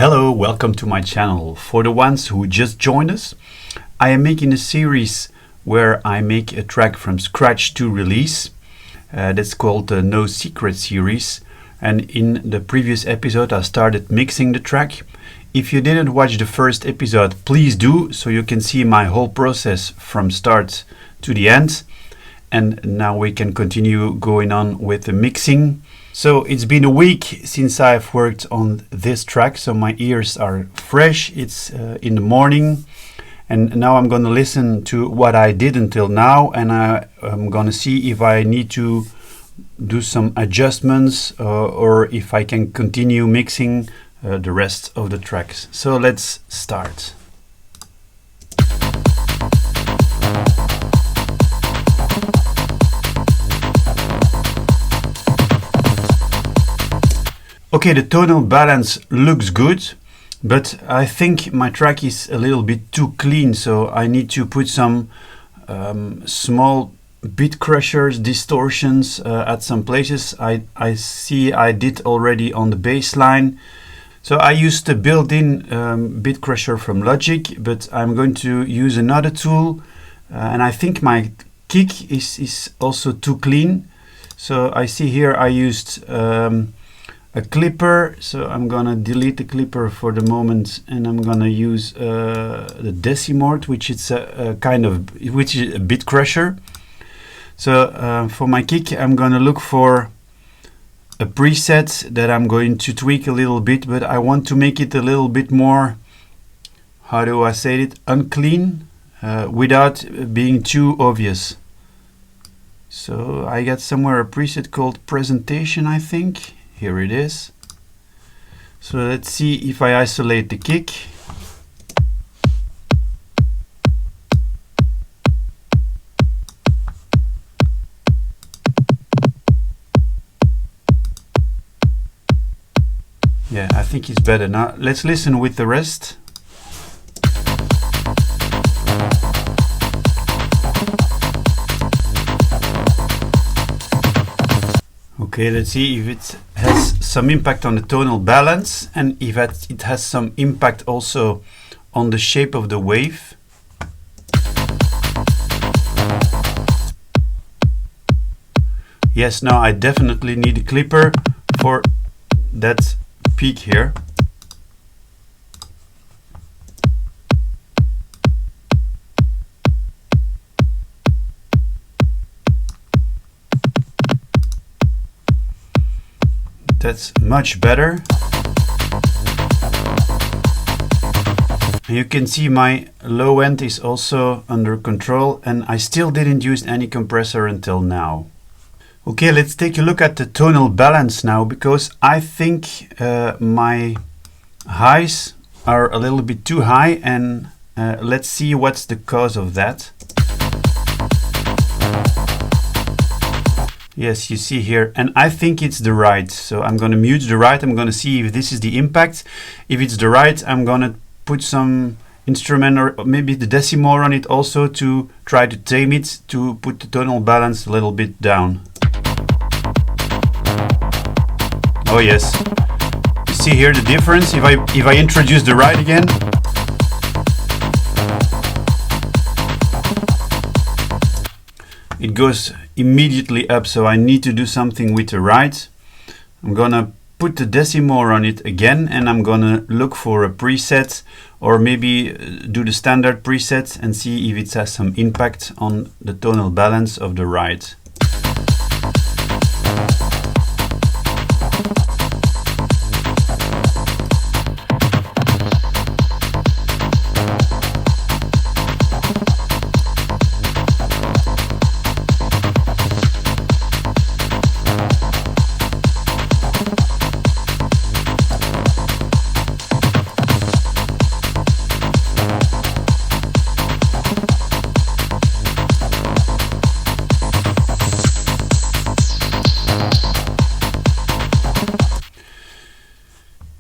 Hello, welcome to my channel. For the ones who just joined us, I am making a series where I make a track from scratch to release. That's called the No Secret series. And in the previous episode, I started mixing the track. If you didn't watch the first episode, please do, so you can see my whole process from start to the end. And now we can continue going on with the mixing. So it's been a week since I've worked on this track, so my ears are fresh. It's in the morning, and now I'm going to listen to what I did until now, and I'm going to see if I need to do some adjustments or if I can continue mixing the rest of the tracks. So let's start. Okay, the tonal balance looks good, but I think my track is a little bit too clean, so I need to put some small bit crushers, distortions at some places. I see I did already on the bass line. So I used the built-in bit crusher from Logic, but I'm going to use another tool, and I think my kick is also too clean. So I see here I used a clipper, so I'm gonna delete the clipper for the moment, and I'm gonna use the Decimort, which is which is a bit crusher. So for my kick, I'm gonna look for a preset that I'm going to tweak a little bit, but I want to make it a little bit more, how do I say it, unclean, without being too obvious. So I got somewhere a preset called Presentation, I think. Here it is. So let's see if I isolate the kick. Yeah, I think it's better. Now let's listen with the rest. Okay, let's see if it has some impact on the tonal balance and if it has some impact also on the shape of the wave. Yes, now I definitely need a clipper for that peak here. That's much better. You can see my low end is also under control, and I still didn't use any compressor until now. Okay, let's take a look at the tonal balance now, because I think my highs are a little bit too high, and let's see what's the cause of that. Yes, you see here, and I think it's the right. So I'm going to mute the right. I'm going to see if this is the impact. If it's the right, I'm going to put some instrument or maybe the Decimor on it also to try to tame it, to put the tonal balance a little bit down. Oh yes, you see here the difference. If I introduce the right again, it goes immediately up, so I need to do something with the right. I'm gonna put the Decimor on it again, and I'm gonna look for a preset, or maybe do the standard preset and see if it has some impact on the tonal balance of the right.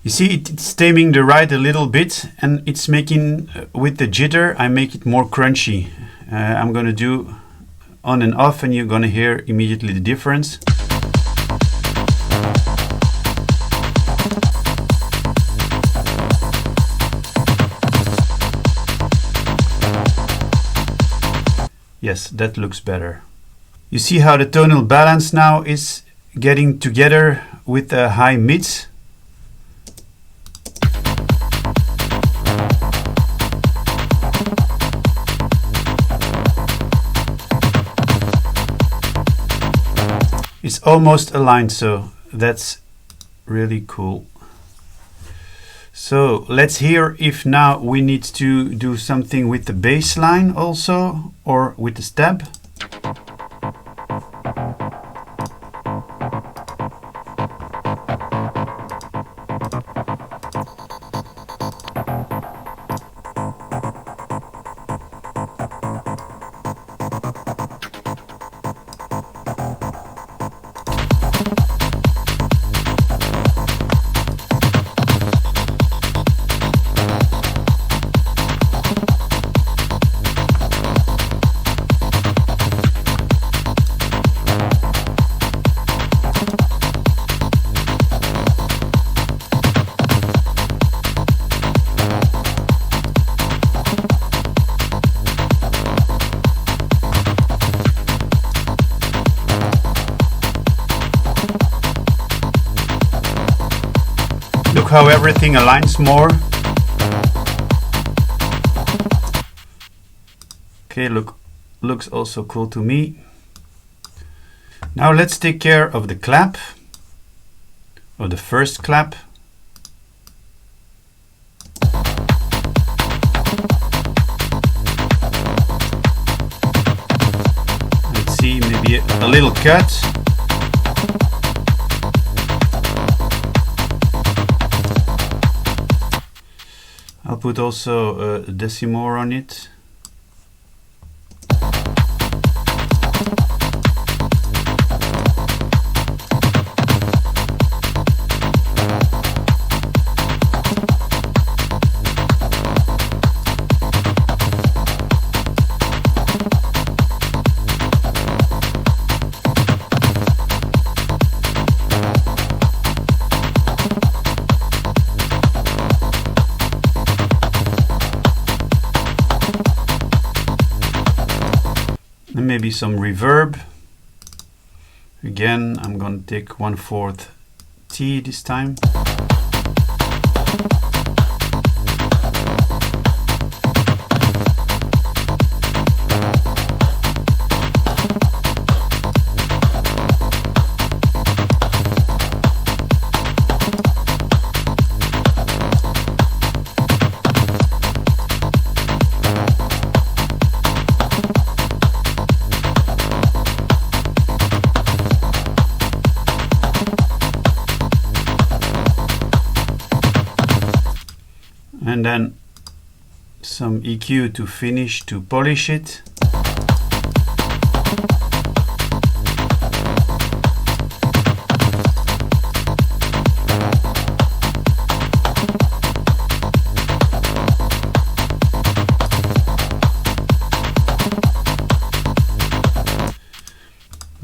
You see, it's taming the right a little bit, and it's making, with the jitter, I make it more crunchy. I'm gonna do on and off, and you're gonna hear immediately the difference. Yes, that looks better. You see how the tonal balance now is getting together with the high mids? It's almost aligned, so that's really cool. So let's hear if now we need to do something with the bass line also, or with the stab. Look how everything aligns more. Okay, looks also cool to me. Now let's take care of the clap, or the first clap. Let's see, maybe a little cut. I'll put also a decimor on it. And maybe some reverb. Again, I'm going to take 1/4 T this time. And then some EQ to finish, to polish it.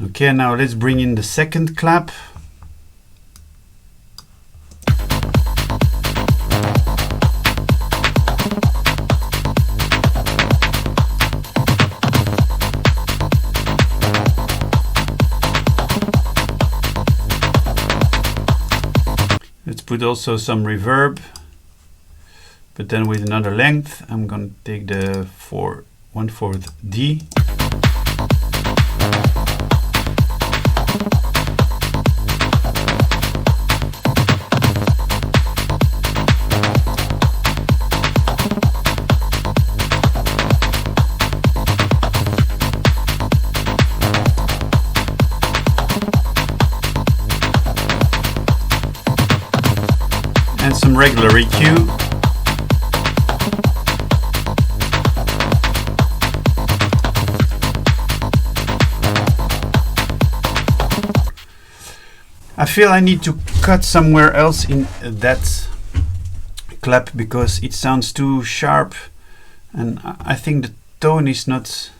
Okay, now let's bring in the second clap. Let's put also some reverb, but then with another length. I'm going to take the 1/4 D. And some regular EQ. I feel I need to cut somewhere else in that clap because it sounds too sharp, and I think the tone is not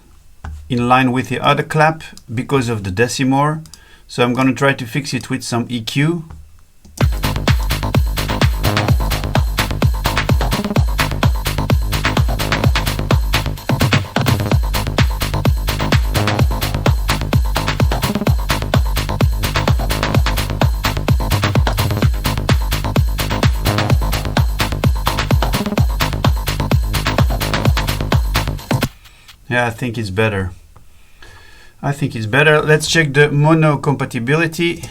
in line with the other clap because of the decimor. So I'm going to try to fix it with some EQ. Yeah, I think it's better. I think it's better. Let's check the mono compatibility.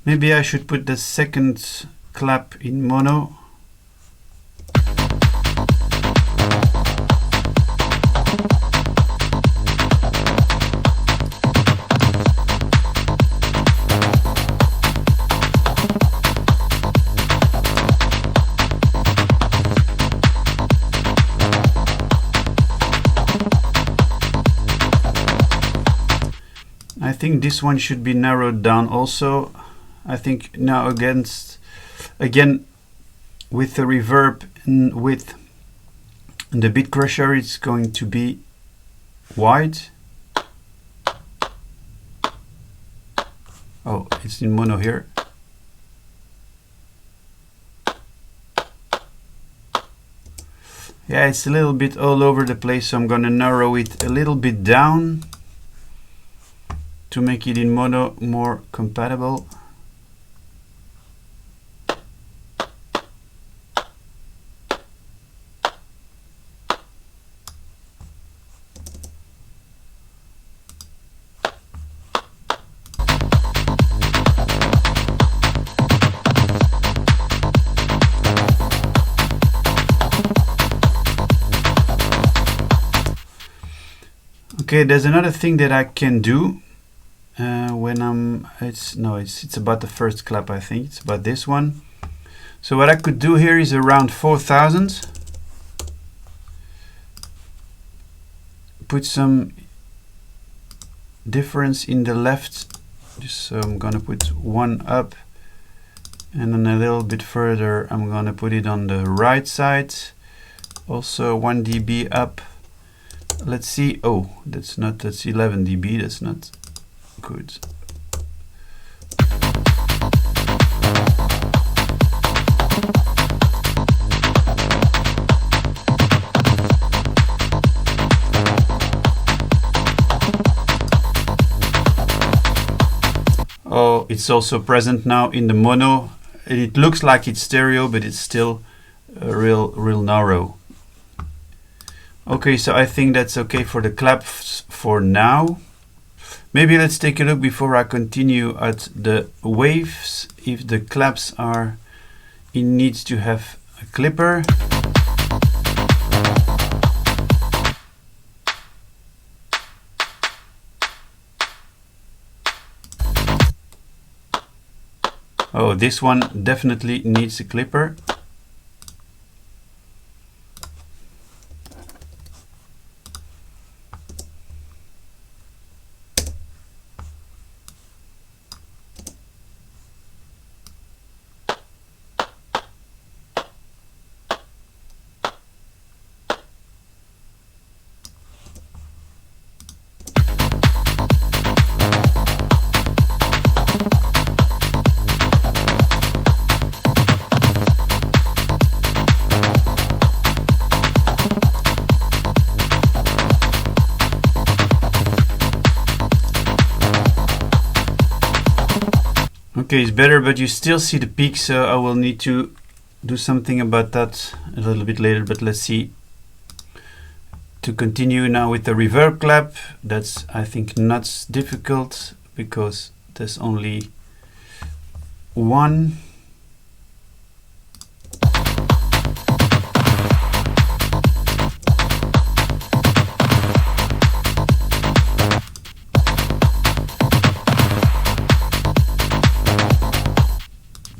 Maybe I should put the second clap in mono. I think this one should be narrowed down also. I think now again with the reverb and with the bit crusher, it's going to be wide. Oh, it's in mono here. Yeah, it's a little bit all over the place, so I'm gonna narrow it a little bit down to make it in mono more compatible. Okay, there's another thing that I can do when it's about the first clap. I think it's about this one. So what I could do here is around 4,000. Put some difference in the left. So I'm gonna put one up, and then a little bit further I'm gonna put it on the right side. Also 1 dB up. Let's see. Oh, that's 11 dB. That's not good. Oh, it's also present now in the mono. It looks like it's stereo, but it's still real narrow. Okay, so I think that's okay for the claps for now. Maybe let's take a look before I continue at the waves, if the claps are in need to have a clipper. Oh, this one definitely needs a clipper. Okay, it's better, but you still see the peak, so I will need to do something about that a little bit later, but let's see. To continue now with the reverb clap, that's, I think, not difficult because there's only one.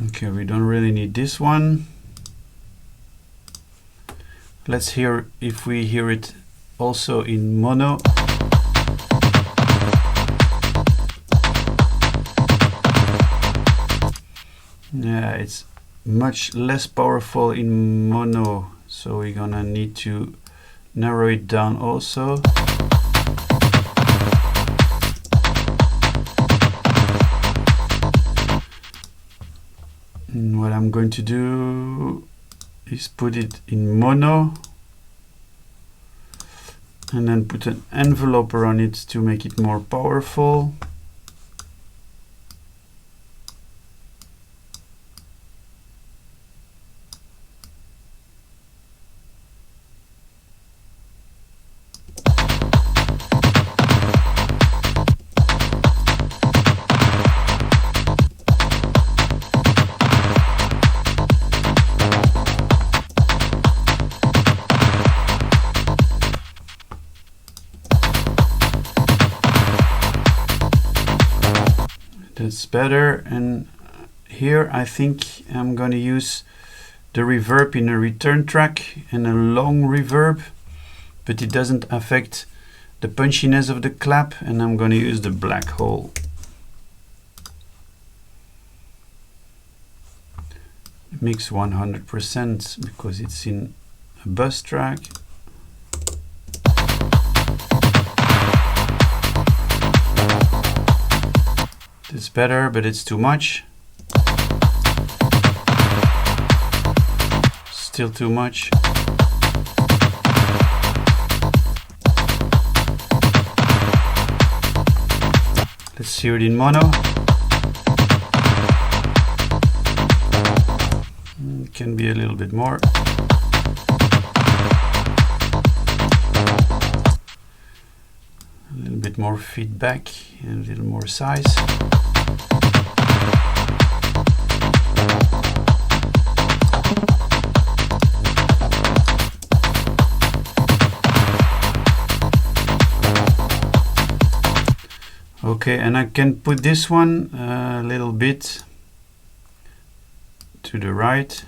Okay, we don't really need this one. Let's hear if we hear it also in mono. Yeah, it's much less powerful in mono, so we're gonna need to narrow it down also. And what I'm going to do is put it in mono and then put an enveloper on it to make it more powerful. That's better. And here I think I'm going to use the reverb in a return track and a long reverb, but it doesn't affect the punchiness of the clap, and I'm going to use the black hole. Mix 100% because it's in a bus track. It's better, but it's too much. Still too much. Let's hear it in mono. It can be a little bit more. A little bit more feedback and a little more size. Okay, and I can put this one a little bit to the right.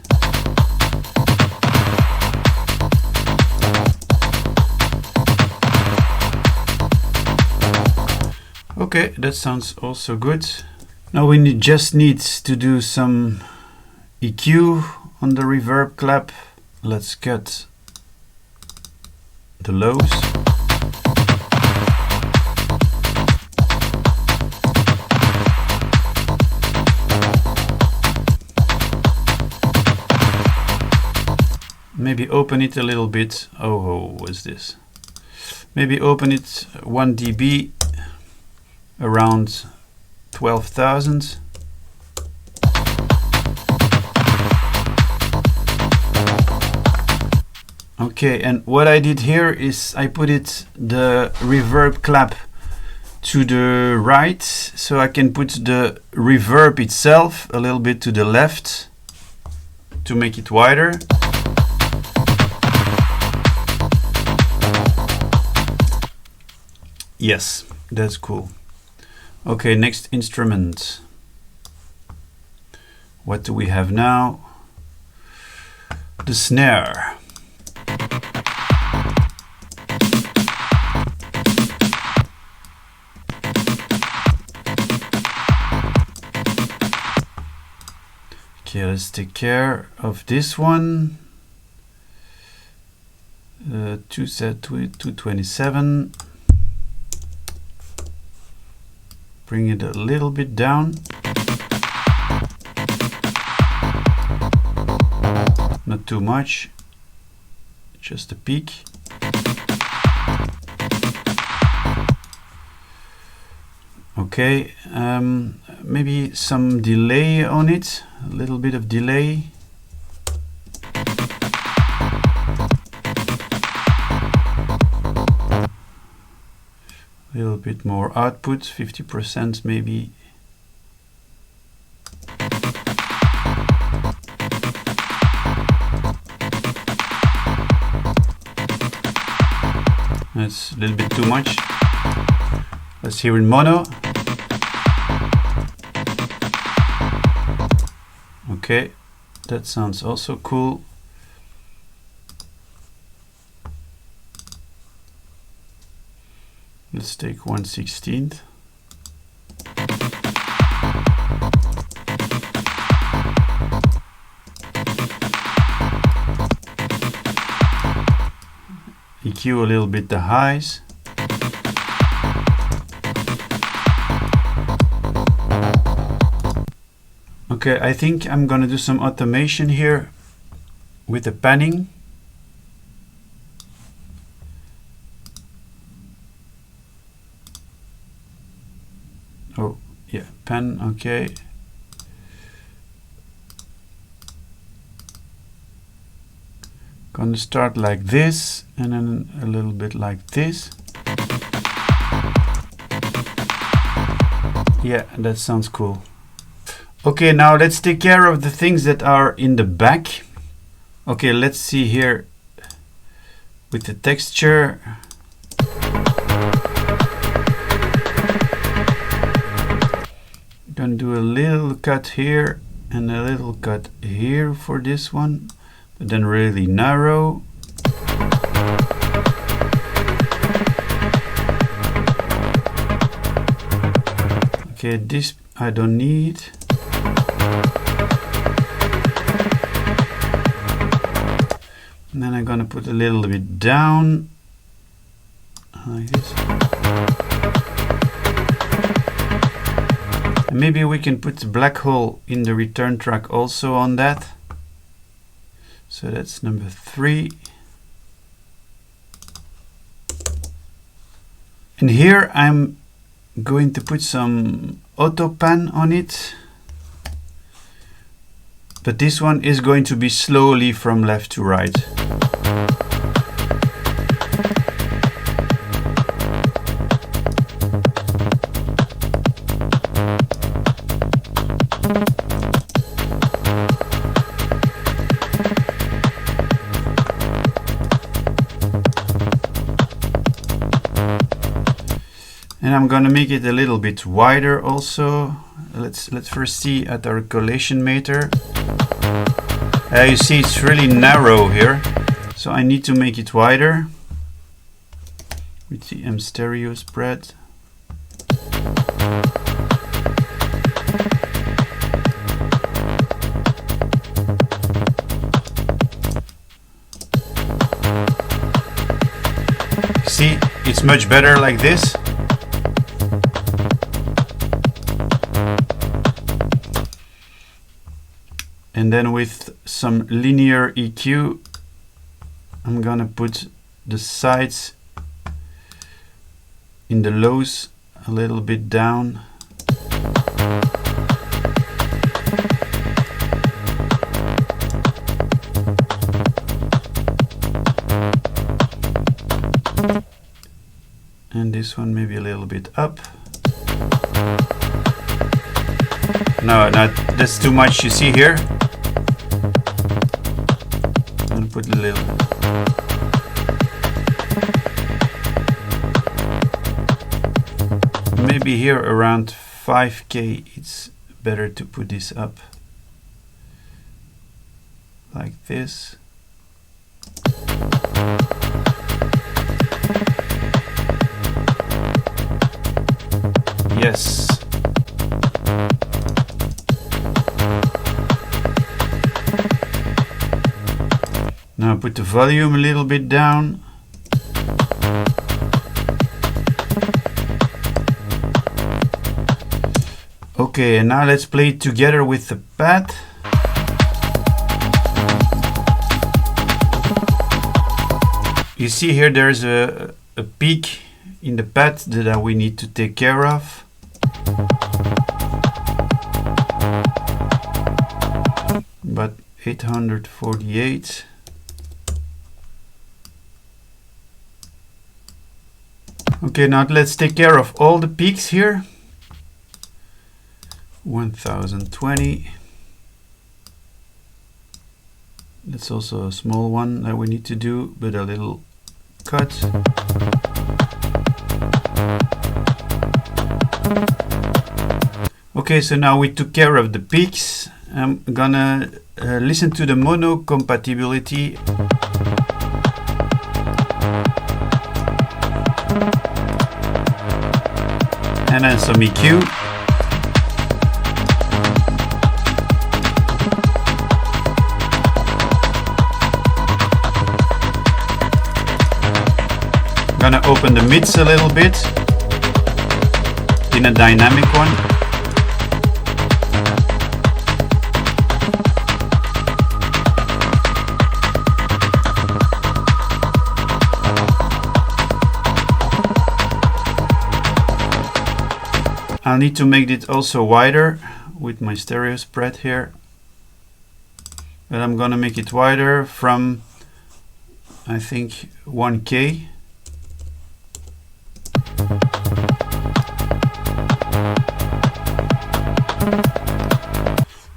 Okay, that sounds also good. Now we just need to do some EQ on the reverb clap. Let's cut the lows. Maybe open it a little bit. Oh, what's this? Maybe open it 1 dB, around 12,000. Okay, and what I did here is I put the reverb clap to the right, so I can put the reverb itself a little bit to the left to make it wider. Yes, that's cool. Okay, next instrument. What do we have now? The snare. Okay, let's take care of this one. 227. Bring it a little bit down. Not too much. Just a peak. Okay, maybe some delay on it. A little bit of delay. A little bit more output, 50% maybe. That's a little bit too much. Let's hear in mono. Okay, that sounds also cool. Let's take 1/16. EQ a little bit the highs. Okay, I think I'm gonna do some automation here with the panning. Oh, yeah, pan, okay. Gonna start like this and then a little bit like this. Yeah, that sounds cool. Okay, now let's take care of the things that are in the back. Okay, let's see here with the texture. Gonna gonna do a little cut here and a little cut here for this one, but then really narrow. Okay, this I don't need. And then I'm gonna put a little bit down, like this. And maybe we can put the black hole in the return track also on that. So that's number 3. And here I'm going to put some auto pan on it. But this one is going to be slowly from left to right. And I'm gonna make it a little bit wider also. Let's first see at our collation meter. You see it's really narrow here, so I need to make it wider with the M stereo spread. See, it's much better like this. And then with some linear EQ, I'm gonna put the sides in the lows a little bit down. And this one maybe a little bit up. No, that's too much, you see here. I'm gonna put a little. Maybe here around 5K, it's better to put this up. Like this. Yes. Now put the volume a little bit down. Okay, and now let's play it together with the pad. You see here there's a peak in the pad that we need to take care of. But 848. Okay, now let's take care of all the peaks here. 1020. That's also a small one that we need to do, but a little cut. Okay, so now we took care of the peaks. I'm gonna listen to the mono compatibility. And then some EQ. Gonna open the mids a little bit in a dynamic one. I'll need to make it also wider with my stereo spread here. But I'm gonna make it wider from, I think, 1K.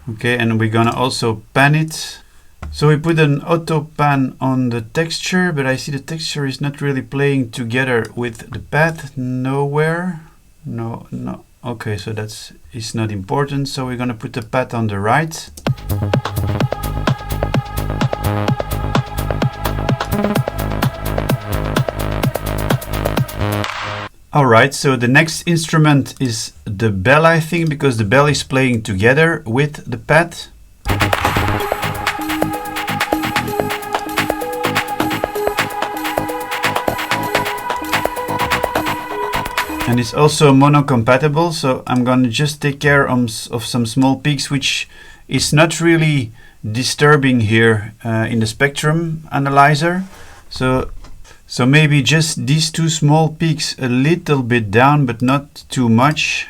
Okay, and we're gonna also pan it. So we put an auto pan on the texture, but I see the texture is not really playing together with the pad. Nowhere. No. Okay, so that's is not important. So we're gonna put the pad on the right. Alright, so the next instrument is the bell, I think, because the bell is playing together with the pad. And it's also mono compatible, so I'm gonna just take care of some small peaks, which is not really disturbing here in the spectrum analyzer. So maybe just these two small peaks a little bit down, but not too much.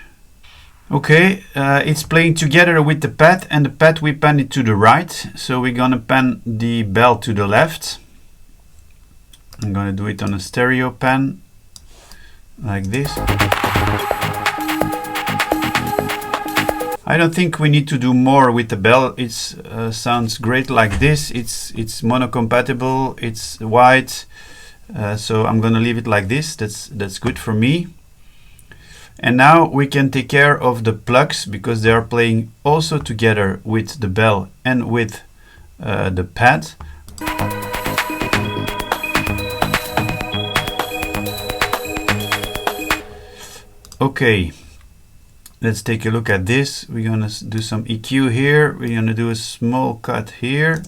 Okay, it's playing together with the pad, and the pad we pan it to the right. So we're gonna pan the bell to the left. I'm gonna do it on a stereo pan, like this. I don't think we need to do more with the bell. It sounds great like this. It's mono compatible, it's white. So I'm gonna leave it like this. That's good for me. And now we can take care of the plugs, because they are playing also together with the bell and with the pad. Okay, let's take a look at this. We're gonna do some EQ here. We're gonna do a small cut here.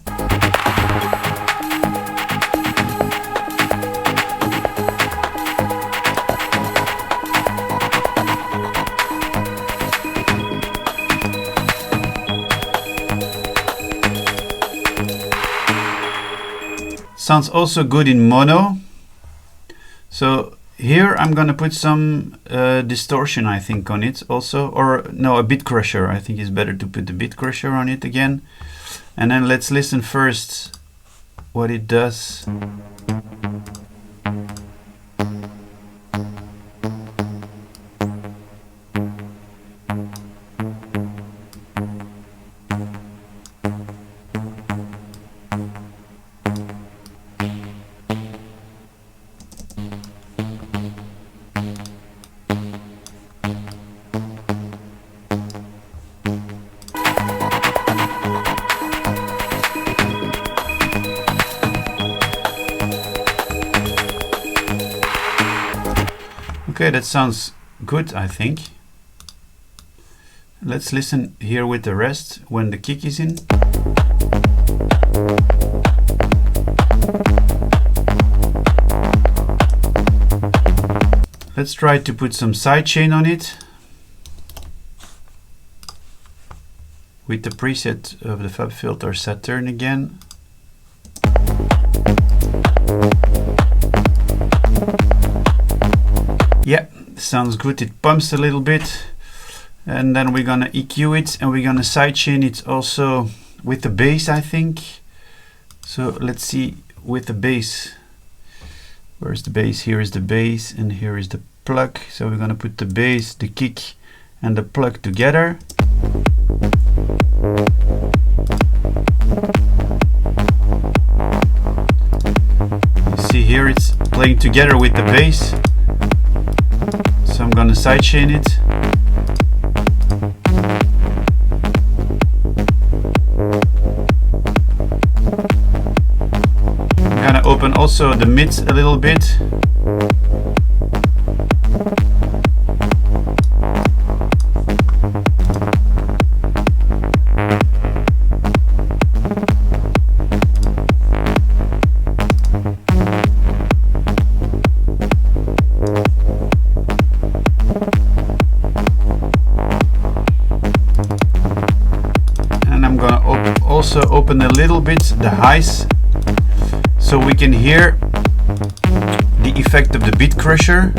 Sounds also good in mono. So here I'm gonna put some distortion, I think, on it also, or no, a bit crusher. I think it's better to put the bit crusher on it again. And then let's listen first what it does. Okay, that sounds good, I think. Let's listen here with the rest when the kick is in. Let's try to put some sidechain on it with the preset of the FabFilter Saturn again. Yeah, sounds good. It pumps a little bit, and then we're gonna EQ it, and we're gonna sidechain it also with the bass, I think. So let's see with the bass. Where's the bass? Here is the bass, and here is the plug. So we're gonna put the bass, the kick, and the plug together. You see here it's playing together with the bass. So I'm gonna sidechain it. I'm gonna open also the mids a little bit. Also open a little bit the highs, so we can hear the effect of the beat crusher.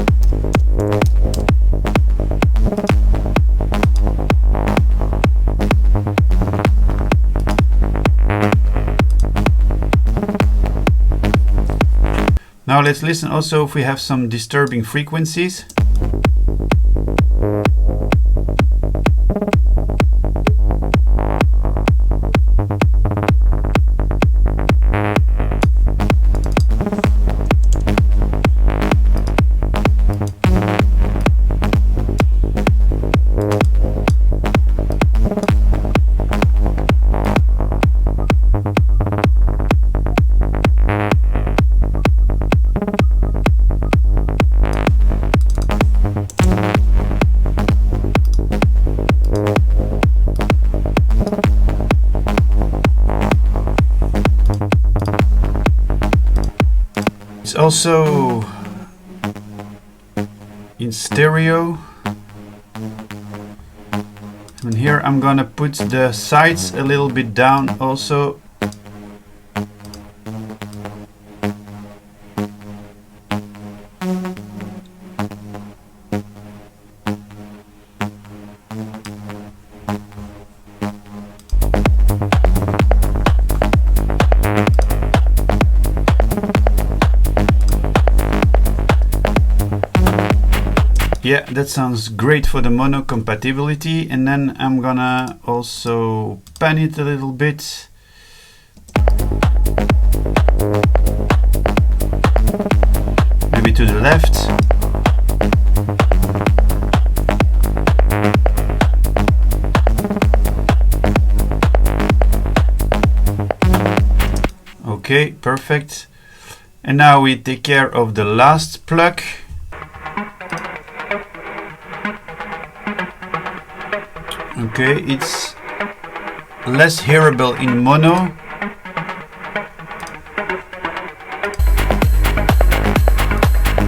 Now let's listen also if we have some disturbing frequencies. also in stereo. And here I'm gonna put the sides a little bit down also. Yeah, that sounds great for the mono compatibility. And then I'm gonna also pan it a little bit. Maybe to the left. Okay, perfect. And now we take care of the last plug. Okay, it's less hearable in mono.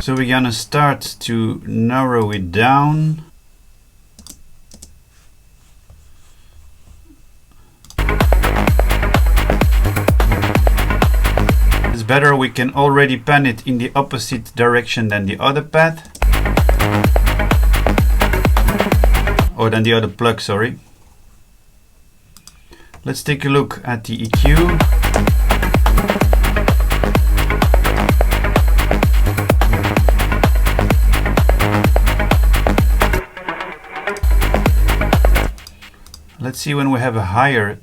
So we're gonna start to narrow it down. It's better, we can already pan it in the opposite direction than the other pad. Or than the other plug, sorry. Let's take a look at the EQ. Let's see when we have a higher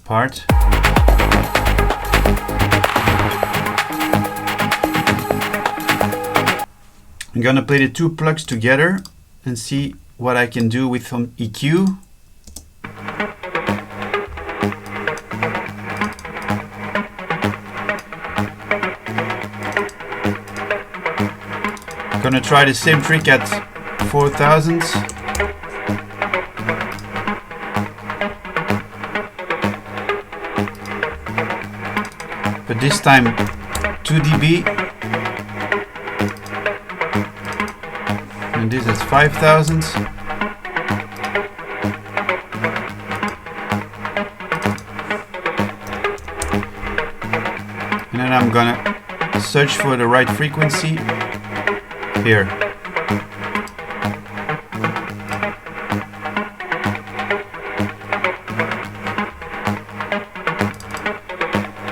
part. I'm gonna play the two plugs together and see what I can do with some EQ. Gonna try the same trick at 4000. But this time 2 dB. And this is 5000. And then I'm gonna search for the right frequency here.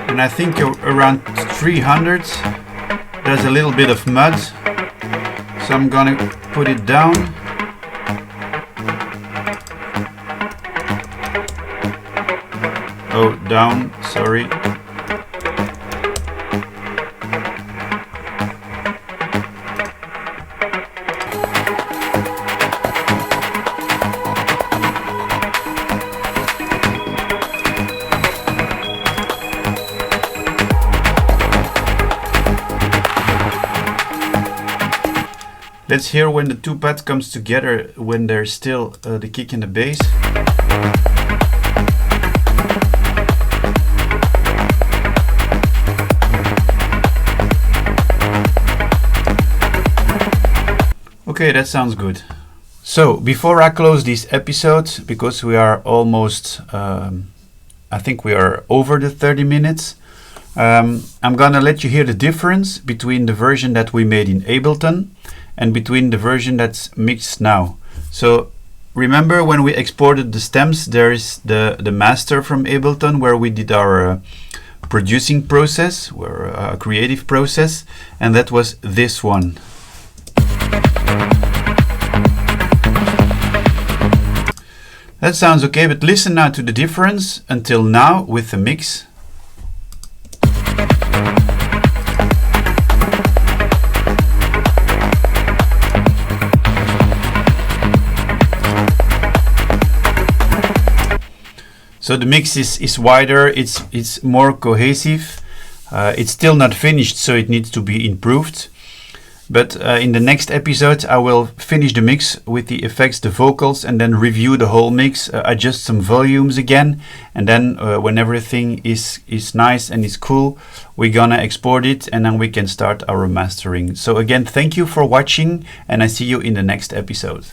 And I think around 300 there's a little bit of mud. So I'm gonna put it down. Oh, down, sorry. Let's hear when the two pads comes together, when there's still the kick and the bass. Okay, that sounds good. So before I close this episode, because we are almost, I think we are over the 30 minutes, I'm gonna let you hear the difference between the version that we made in Ableton and between the version that's mixed now. So remember when we exported the stems, there is the master from Ableton where we did our producing process, or creative process, and that was this one. That sounds okay, but listen now to the difference until now with the mix. So the mix is wider, it's more cohesive. It's still not finished, so it needs to be improved. But in the next episode, I will finish the mix with the effects, the vocals, and then review the whole mix, adjust some volumes again, and then when everything is nice and is cool, we're gonna export it, and then we can start our mastering. So again, thank you for watching, and I see you in the next episode.